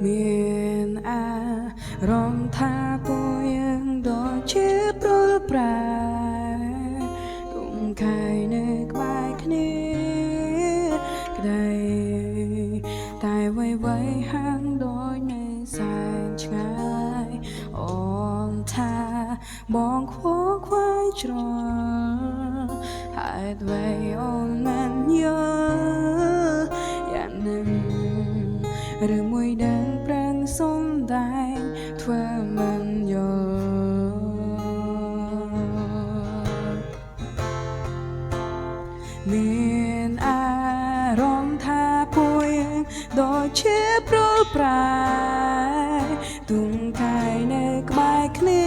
មានអារម្មណ៍ថាពួកយើងដូចជាព្រួលប្រែគុំខាយនៅក្បែរគ្នាក្ដីតែវ័យហាងដូចនៅសែនឆ្ងាយអូនថាបងខ្វល់ខ្វាយច្រឡហេតុអ្វីអូនមិនយល់យ៉ាងនឹងឬមួយដែលប្រឹងសំដែងធ្វើមិនយល់មានអារម្មណ៍ថាពួកយើងដូចជាព្រួលប្រែទុំកាយនៅក្បែរគ្នា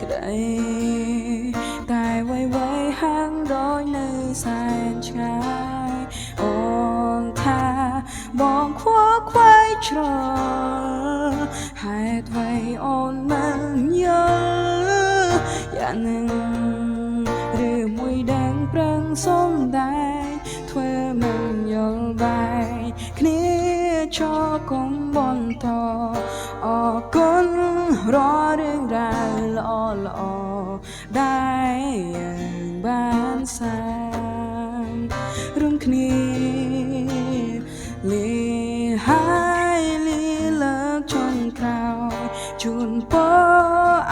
ក្ដីតែវ័យហាងដូចនៅសែនឆ្ងាយអូនថាបងខ្វល់ខ្វាយច្រឡហេតុអ្វីអូនមិនយល់យ៉ាងនឹងឬមួយដែលប្រឹងសំដែងធ្វើមិនយល់បែកគ្នាចោលកុំបន្តអរគុណរាល់រឿងរ៉ាវល្អដែលយើងបានសាងរួមគ្នាលីហើយលីលើកចុងក្រោយជូនពរ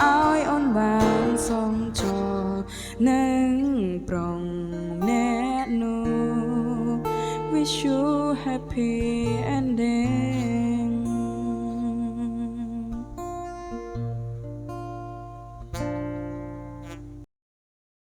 ឲ្យអូនបានសំចរនឹងប្រងអ្នកនោះ Wish you happy ending